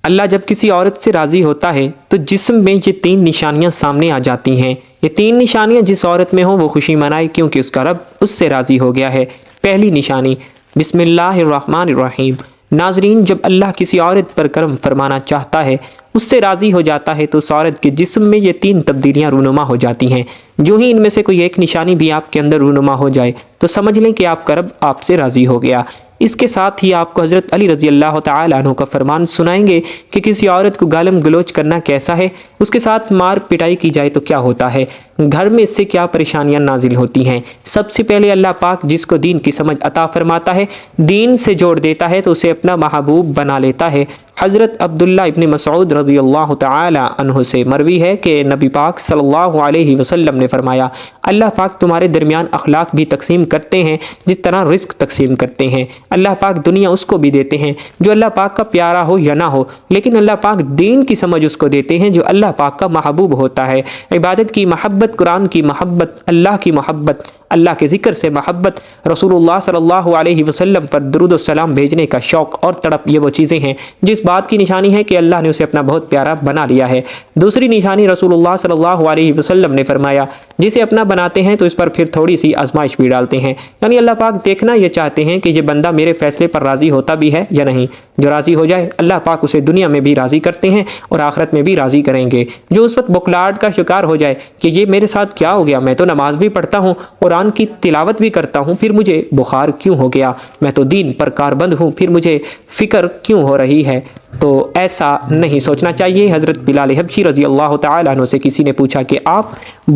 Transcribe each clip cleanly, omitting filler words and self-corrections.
اللہ جب کسی عورت سے راضی ہوتا ہے تو جسم میں یہ 3 نشانیاں سامنے آ جاتی ہیں۔ یہ 3 نشانیاں جس عورت میں ہوں وہ خوشی منائے، کیونکہ اس کا رب اس سے راضی ہو گیا ہے۔ پہلی نشانی، بسم اللہ الرحمن الرحیم۔ ناظرین، جب اللہ کسی عورت پر کرم فرمانا چاہتا ہے، اس سے راضی ہو جاتا ہے، تو اس عورت کے جسم میں یہ 3 تبدیلیاں رونما ہو جاتی ہیں۔ جو ہی ان میں سے کوئی ایک نشانی بھی آپ کے اندر رونما ہو جائے تو سمجھ لیں کہ آپ کا رب آپ سے راضی ہو گیا۔ اس کے ساتھ ہی آپ کو حضرت علی رضی اللہ تعالی عنہ کا فرمان سنائیں گے کہ کسی عورت کو گالم گلوچ کرنا کیسا ہے، اس کے ساتھ مار پٹائی کی جائے تو کیا ہوتا ہے، گھر میں اس سے کیا پریشانیاں نازل ہوتی ہیں۔ سب سے پہلے اللہ پاک جس کو دین کی سمجھ عطا فرماتا ہے، دین سے جوڑ دیتا ہے، تو اسے اپنا محبوب بنا لیتا ہے۔ حضرت عبداللہ ابن مسعود رضی اللہ تعالی عنہ سے مروی ہے کہ نبی پاک صلی اللہ علیہ وسلم نے فرمایا، اللہ پاک تمہارے درمیان اخلاق بھی تقسیم کرتے ہیں جس طرح رزق تقسیم کرتے ہیں۔ اللہ پاک دنیا اس کو بھی دیتے ہیں جو اللہ پاک کا پیارا ہو یا نہ ہو، لیکن اللہ پاک دین کی سمجھ اس کو دیتے ہیں جو اللہ پاک کا محبوب ہوتا ہے۔ عبادت کی محبت، قرآن کی محبت، اللہ کی محبت، اللہ کے ذکر سے محبت، رسول اللہ صلی اللہ علیہ وسلم پر درود و سلام بھیجنے کا شوق اور تڑپ، یہ وہ چیزیں ہیں جس بات کی نشانی ہے کہ اللہ نے اسے اپنا بہت پیارا بنا لیا ہے۔ دوسری نشانی، رسول اللہ صلی اللہ علیہ وسلم نے فرمایا، جسے اپنا بناتے ہیں تو اس پر پھر تھوڑی سی آزمائش بھی ڈالتے ہیں، یعنی اللہ پاک دیکھنا یہ چاہتے ہیں کہ یہ بندہ میرے فیصلے پر راضی ہوتا بھی ہے یا نہیں۔ جو راضی ہو جائے اللہ پاک اسے دنیا میں بھی راضی کرتے ہیں اور آخرت میں بھی راضی کریں گے۔ جو اس وقت بخلاہٹ کا شکار ہو جائے کہ یہ میرے ساتھ کیا ہو گیا، میں تو نماز بھی پڑھتا ہوں، قرآن کی تلاوت بھی کرتا ہوں، پھر مجھے بخار کیوں ہو گیا، میں تو دین پر کاربند ہوں، پھر مجھے فکر کیوں ہو رہی ہے، تو ایسا نہیں سوچنا چاہیے۔ حضرت بلال حبشی رضی اللہ تعالی عنہ سے کسی نے پوچھا کہ آپ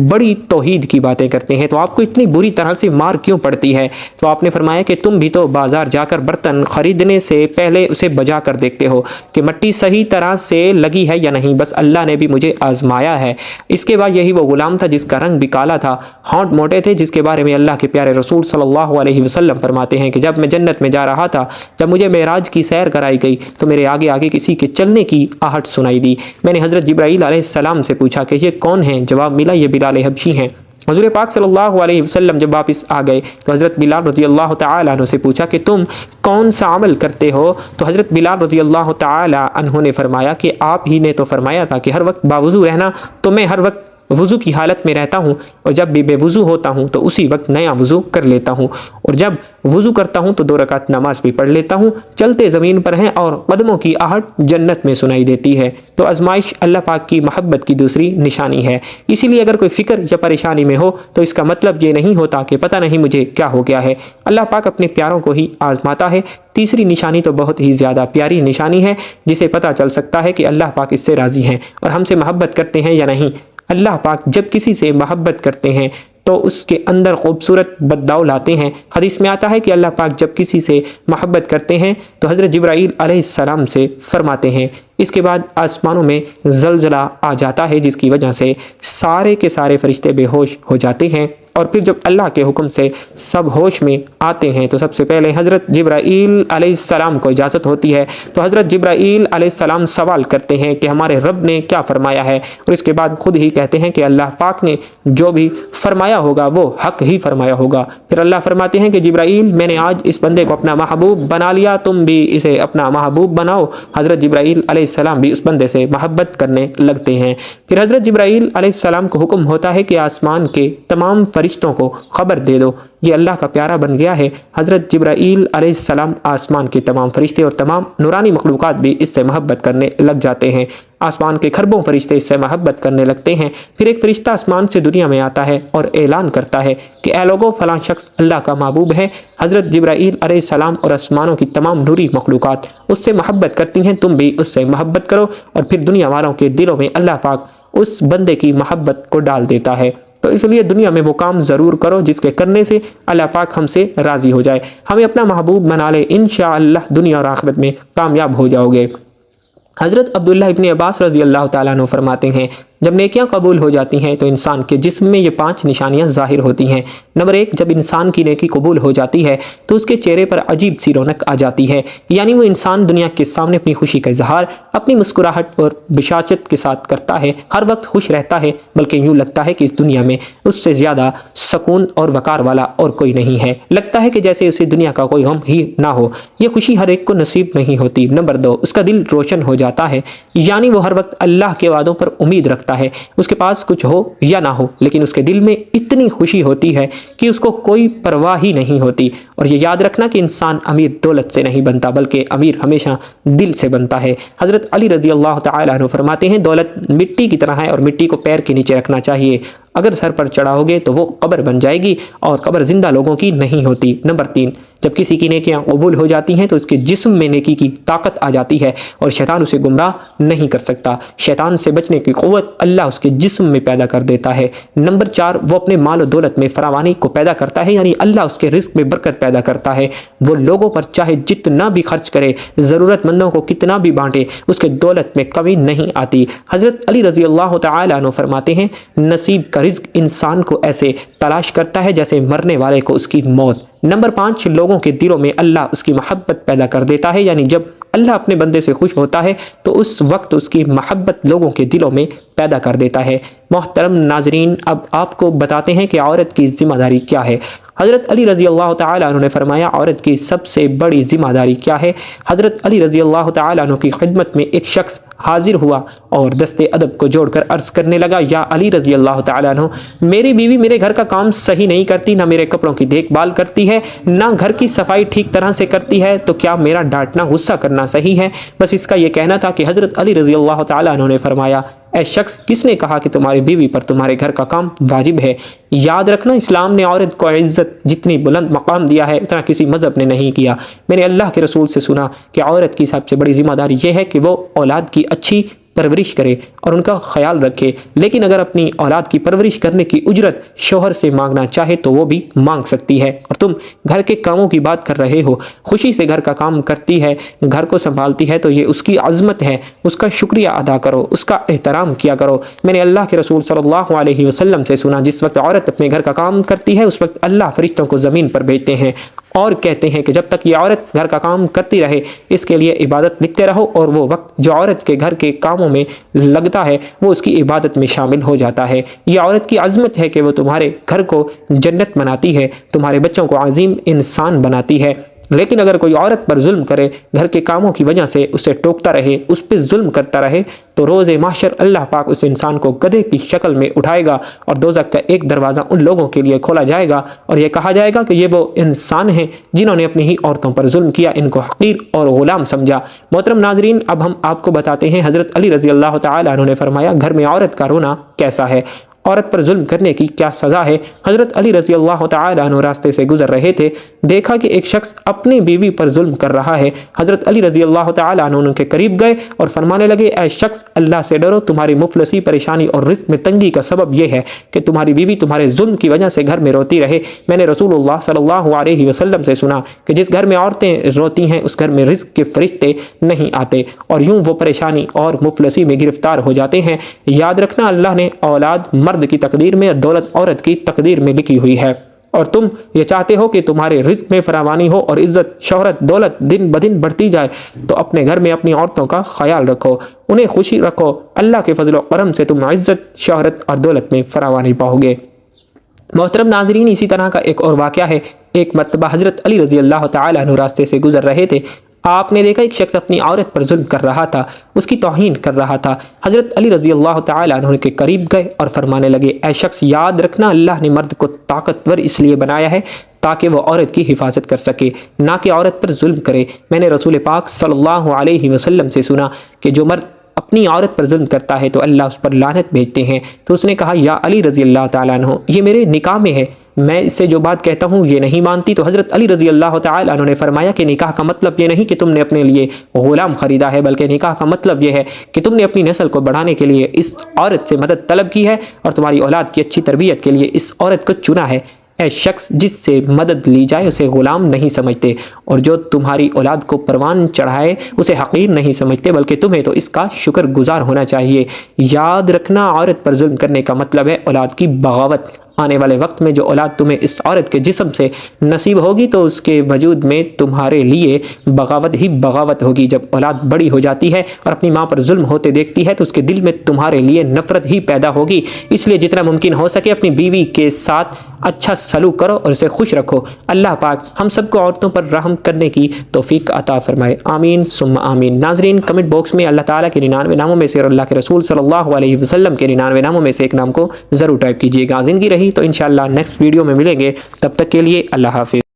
بڑی توحید کی باتیں کرتے ہیں تو آپ کو اتنی بری طرح سے مار کیوں پڑتی ہے؟ تو آپ نے فرمایا کہ تم بھی تو بازار جا کر برتن خریدنے سے پہلے اسے بجا کر دیکھتے ہو کہ مٹی صحیح طرح سے لگی ہے یا نہیں، بس اللہ نے بھی مجھے آزمایا ہے۔ اس کے بعد یہی وہ غلام تھا جس کا رنگ بھی کالا تھا، ہونٹ موٹے تھے، جس کے بارے میں اللہ کے پیارے رسول صلی اللہ علیہ وسلم فرماتے ہیں کہ جب میں جنت میں جا رہا تھا، جب مجھے معراج کی سیر کرائی گئی تو میرے آگے آگے کسی کے چلنے کی آہٹ سنائی دی۔ میں نے حضرت جبرائیل علیہ السلام سے پوچھا کہ یہ کون ہیں؟ جواب ملا یہ بلال حبشی ہیں۔ حضور پاک صلی اللہ علیہ وسلم جب واپس آ گئے تو حضرت بلال رضی اللہ تعالی عنہ سے پوچھا کہ تم کون سا عمل کرتے ہو؟ تو حضرت بلال رضی اللہ تعالی عنہ نے فرمایا کہ آپ ہی نے تو فرمایا تھا کہ ہر وقت باوضو رہنا، تو میں ہر وقت وضو کی حالت میں رہتا ہوں، اور جب بھی بے وضو ہوتا ہوں تو اسی وقت نیا وضو کر لیتا ہوں، اور جب وضو کرتا ہوں تو 2 رکعت نماز بھی پڑھ لیتا ہوں، چلتے زمین پر ہیں اور قدموں کی آہٹ جنت میں سنائی دیتی ہے۔ تو آزمائش اللہ پاک کی محبت کی دوسری نشانی ہے۔ اسی لیے اگر کوئی فکر یا پریشانی میں ہو تو اس کا مطلب یہ نہیں ہوتا کہ پتہ نہیں مجھے کیا ہو گیا ہے، اللہ پاک اپنے پیاروں کو ہی آزماتا ہے۔ تیسری نشانی تو بہت ہی زیادہ پیاری نشانی ہے، جسے پتہ چل سکتا ہے کہ اللہ پاک اس سے راضی ہیں اور ہم سے محبت کرتے ہیں یا نہیں۔ اللہ پاک جب کسی سے محبت کرتے ہیں تو اس کے اندر خوبصورت بدلاؤ لاتے ہیں۔ حدیث میں آتا ہے کہ اللہ پاک جب کسی سے محبت کرتے ہیں تو حضرت جبرائیل علیہ السلام سے فرماتے ہیں، اس کے بعد آسمانوں میں زلزلہ آ جاتا ہے جس کی وجہ سے سارے کے سارے فرشتے بے ہوش ہو جاتے ہیں، اور پھر جب اللہ کے حکم سے سب ہوش میں آتے ہیں تو سب سے پہلے حضرت جبرائیل علیہ السلام کو اجازت ہوتی ہے، تو حضرت جبرائیل علیہ السلام سوال کرتے ہیں کہ ہمارے رب نے کیا فرمایا ہے، اور اس کے بعد خود ہی کہتے ہیں کہ اللہ پاک نے جو بھی فرمایا ہوگا وہ حق ہی فرمایا ہوگا۔ پھر اللہ فرماتے ہیں کہ جبرائیل میں نے آج اس بندے کو اپنا محبوب بنا لیا، تم بھی اسے اپنا محبوب بناؤ۔ حضرت جبرائیل علیہ السلام بھی اس بندے سے محبت کرنے لگتے ہیں۔ پھر حضرت جبرائیل علیہ السلام کو حکم ہوتا ہے کہ آسمان کے تمام فرشتوں کو خبر دے دو یہ اللہ کا پیارا بن گیا ہے۔ حضرت جبرائیل علیہ السلام آسمان کے تمام فرشتے اور تمام نورانی مخلوقات بھی اس سے محبت کرنے لگ جاتے ہیں۔ آسمان کے کھربوں فرشتے اس سے محبت کرنے لگتے ہیں۔ پھر ایک فرشتہ آسمان سے دنیا میں آتا ہے اور اعلان کرتا ہے کہ اے لوگوں، فلاں شخص اللہ کا محبوب ہے۔ حضرت جبرائیل علیہ السلام اور آسمانوں کی تمام نوری مخلوقات اس سے محبت کرتی ہیں، تم بھی اس سے محبت کرو، اور پھر دنیا والوں کے دلوں میں اللہ پاک اس بندے کی محبت کو ڈال دیتا ہے۔ تو اس لیے دنیا میں وہ کام ضرور کرو جس کے کرنے سے اللہ پاک ہم سے راضی ہو جائے، ہمیں اپنا محبوب بنا لے، انشاءاللہ دنیا اور آخرت میں کامیاب ہو جاؤ گے۔ حضرت عبداللہ ابن عباس رضی اللہ تعالیٰ عنہ فرماتے ہیں جب نیکیاں قبول ہو جاتی ہیں تو انسان کے جسم میں یہ 5 نشانیاں ظاہر ہوتی ہیں۔ نمبر 1، جب انسان کی نیکی قبول ہو جاتی ہے تو اس کے چہرے پر عجیب سی رونق آ جاتی ہے، یعنی وہ انسان دنیا کے سامنے اپنی خوشی کا اظہار اپنی مسکراہٹ اور بشاشت کے ساتھ کرتا ہے، ہر وقت خوش رہتا ہے، بلکہ یوں لگتا ہے کہ اس دنیا میں اس سے زیادہ سکون اور وقار والا اور کوئی نہیں ہے، لگتا ہے کہ جیسے اسے دنیا کا کوئی غم ہی نہ ہو۔ یہ خوشی ہر ایک کو نصیب نہیں ہوتی۔ نمبر 2، اس کا دل روشن ہو جاتا ہے، یعنی وہ ہر وقت اللہ کے وعدوں پر امید رکھتا ہے، اس کے پاس کچھ ہو یا نہ ہو لیکن اس کے دل میں اتنی خوشی ہوتی ہے کہ اس کو کوئی پرواہ ہی نہیں ہوتی۔ اور یہ یاد رکھنا کہ انسان امیر دولت سے نہیں بنتا بلکہ امیر ہمیشہ دل سے بنتا ہے۔ حضرت علی رضی اللہ تعالیٰ عنہ فرماتے ہیں، دولت مٹی کی طرح ہے اور مٹی کو پیر کے نیچے رکھنا چاہیے، اگر سر پر چڑھاؤ گے تو وہ قبر بن جائے گی اور قبر زندہ لوگوں کی نہیں ہوتی۔ نمبر 3، جب کسی کی نیکیاں قبول ہو جاتی ہیں تو اس کے جسم میں نیکی کی طاقت آ جاتی ہے اور شیطان اسے گمراہ نہیں کر سکتا۔ شیطان سے بچنے کی قوت اللہ اس کے جسم میں پیدا کر دیتا ہے۔ نمبر 4، وہ اپنے مال و دولت میں فراوانی کو پیدا کرتا ہے، یعنی اللہ اس کے رزق میں برکت پیدا کرتا ہے۔ وہ لوگوں پر چاہے جتنا بھی خرچ کرے، ضرورت مندوں کو کتنا بھی بانٹے، اس کے دولت میں کمی نہیں آتی۔ حضرت علی رضی اللہ تعالیٰ عنہ فرماتے ہیں، نصیب کا رزق انسان کو ایسے تلاش کرتا ہے جیسے مرنے والے کو اس کی موت۔ نمبر 5، لوگوں کے دلوں میں اللہ اس کی محبت پیدا کر دیتا ہے، یعنی جب اللہ اپنے بندے سے خوش ہوتا ہے تو اس وقت اس کی محبت لوگوں کے دلوں میں پیدا کر دیتا ہے۔ محترم ناظرین، اب آپ کو بتاتے ہیں کہ عورت کی ذمہ داری کیا ہے۔ حضرت علی رضی اللہ تعالیٰ عنہ نے فرمایا، عورت کی سب سے بڑی ذمہ داری کیا ہے؟ حضرت علی رضی اللہ تعالیٰ عنہ کی خدمت میں ایک شخص حاضر ہوا اور دست ادب کو جوڑ کر عرض کرنے لگا، یا علی رضی اللہ تعالیٰ عنہ، میری بیوی میرے گھر کا کام صحیح نہیں کرتی، نہ میرے کپڑوں کی دیکھ بھال کرتی ہے، نہ گھر کی صفائی ٹھیک طرح سے کرتی ہے، تو کیا میرا ڈانٹنا غصہ کرنا صحیح ہے؟ بس اس کا یہ کہنا تھا کہ حضرت علی رضی اللہ تعالیٰ عنہ نے فرمایا، اے شخص، کس نے کہا کہ تمہاری بیوی پر تمہارے گھر کا کام واجب ہے؟ یاد رکھنا، اسلام نے عورت کو عزت جتنی بلند مقام دیا ہے اتنا کسی مذہب نے نہیں کیا۔ میں نے اللہ کے رسول سے سنا کہ عورت کی سب سے بڑی ذمہ داری یہ ہے کہ وہ اولاد کی اچھی پرورش کرے اور ان کا خیال رکھے، لیکن اگر اپنی اولاد کی پرورش کرنے کی اجرت شوہر سے مانگنا چاہے تو وہ بھی مانگ سکتی ہے۔ اور تم گھر کے کاموں کی بات کر رہے ہو، خوشی سے گھر کا کام کرتی ہے، گھر کو سنبھالتی ہے، تو یہ اس کی عظمت ہے، اس کا شکریہ ادا کرو، اس کا احترام کیا کرو۔ میں نے اللہ کے رسول صلی اللہ علیہ وسلم سے سنا، جس وقت عورت اپنے گھر کا کام کرتی ہے اس وقت اللہ فرشتوں کو زمین پر بھیجتے ہیں اور کہتے ہیں کہ جب تک یہ عورت گھر کا کام کرتی رہے اس کے لیے عبادت لکھتے رہو، اور وہ وقت جو عورت کے گھر کے کاموں میں لگتا ہے وہ اس کی عبادت میں شامل ہو جاتا ہے۔ یہ عورت کی عظمت ہے کہ وہ تمہارے گھر کو جنت بناتی ہے، تمہارے بچوں کو عظیم انسان بناتی ہے۔ لیکن اگر کوئی عورت پر ظلم کرے، گھر کے کاموں کی وجہ سے اسے ٹوکتا رہے، اس پہ ظلم کرتا رہے، تو روز محشر اللہ پاک اس انسان کو گدھے کی شکل میں اٹھائے گا اور دوزخ کا ایک دروازہ ان لوگوں کے لیے کھولا جائے گا اور یہ کہا جائے گا کہ یہ وہ انسان ہیں جنہوں نے اپنی ہی عورتوں پر ظلم کیا، ان کو حقیر اور غلام سمجھا۔ محترم ناظرین، اب ہم آپ کو بتاتے ہیں حضرت علی رضی اللہ تعالیٰ عنہ نے فرمایا، گھر میں عورت کا رونا کیسا ہے، عورت پر ظلم کرنے کی کیا سزا ہے؟ حضرت علی رضی اللہ تعالیٰ عنہ راستے سے گزر رہے تھے، دیکھا کہ ایک شخص اپنی بیوی پر ظلم کر رہا ہے۔ حضرت علی رضی اللہ تعالیٰ عنہ ان کے قریب گئے اور فرمانے لگے، اے شخص، اللہ سے ڈرو، تمہاری مفلسی، پریشانی اور رزق میں تنگی کا سبب یہ ہے کہ تمہاری بیوی تمہارے ظلم کی وجہ سے گھر میں روتی رہے۔ میں نے رسول اللہ صلی اللہ علیہ وسلم سے سنا کہ جس گھر میں عورتیں روتی ہیں اس گھر میں رزق کے فرشتے نہیں آتے اور یوں وہ پریشانی اور مفلسی میں گرفتار ہو جاتے ہیں۔ یاد رکھنا، اللہ نے اولاد مرد کی تقدیر میں، دولت عورت کی تقدیر میں لکھی ہوئی ہے، اور تم یہ چاہتے ہو کہ تمہارے رزق میں فراوانی ہو اور عزت، شہرت، دولت دن بدن بڑھتی جائے، تو اپنے گھر میں اپنی عورتوں کا خیال رکھو، انہیں خوشی رکھو، اللہ کے فضل و کرم سے تم عزت، شہرت اور دولت میں فراوانی پاؤ گے۔ محترم ناظرین، اسی طرح کا ایک اور واقعہ ہے۔ ایک مرتبہ حضرت علی رضی اللہ تعالیٰ عنہ راستے سے گزر رہے تھے، آپ نے دیکھا ایک شخص اپنی عورت پر ظلم کر رہا تھا، اس کی توہین کر رہا تھا۔ حضرت علی رضی اللہ تعالیٰ عنہ کے قریب گئے اور فرمانے لگے، اے شخص، یاد رکھنا، اللہ نے مرد کو طاقتور اس لیے بنایا ہے تاکہ وہ عورت کی حفاظت کر سکے، نہ کہ عورت پر ظلم کرے۔ میں نے رسول پاک صلی اللہ علیہ وسلم سے سنا کہ جو مرد اپنی عورت پر ظلم کرتا ہے تو اللہ اس پر لعنت بھیجتے ہیں۔ تو اس نے کہا، یا علی رضی اللہ تعالیٰ عنہ، یہ میرے نکاح میں ہے، میں اس سے جو بات کہتا ہوں یہ نہیں مانتی۔ تو حضرت علی رضی اللہ تعالیٰ عنہ نے فرمایا کہ نکاح کا مطلب یہ نہیں کہ تم نے اپنے لیے غلام خریدا ہے، بلکہ نکاح کا مطلب یہ ہے کہ تم نے اپنی نسل کو بڑھانے کے لیے اس عورت سے مدد طلب کی ہے اور تمہاری اولاد کی اچھی تربیت کے لیے اس عورت کو چنا ہے۔ اے شخص جس سے مدد لی جائے اسے غلام نہیں سمجھتے، اور جو تمہاری اولاد کو پروان چڑھائے اسے حقیر نہیں سمجھتے، بلکہ تمہیں تو اس کا شکر گزار ہونا چاہیے۔ یاد رکھنا، عورت پر ظلم کرنے کا مطلب ہے اولاد کی بغاوت۔ آنے والے وقت میں جو اولاد تمہیں اس عورت کے جسم سے نصیب ہوگی تو اس کے وجود میں تمہارے لیے بغاوت ہی بغاوت ہوگی۔ جب اولاد بڑی ہو جاتی ہے اور اپنی ماں پر ظلم ہوتے دیکھتی ہے تو اس کے دل میں تمہارے لیے نفرت ہی پیدا ہوگی۔ اس لیے جتنا ممکن ہو سکے اپنی بیوی کے ساتھ اچھا سلوک کرو اور اسے خوش رکھو۔ اللہ پاک ہم سب کو عورتوں پر رحم کرنے کی توفیق عطا فرمائے، آمین ثم آمین۔ ناظرین، کمنٹ باکس میں اللہ تعالیٰ کے 99 ناموں میں سے اور اللہ کے رسول صلی اللہ علیہ وسلم کے 99 ناموں میں سے ایک نام کو ضرور ٹائپ کیجیے گا۔ زندگی رہی تو انشاءاللہ نیکسٹ ویڈیو میں ملیں گے، تب تک کے لیے اللہ حافظ۔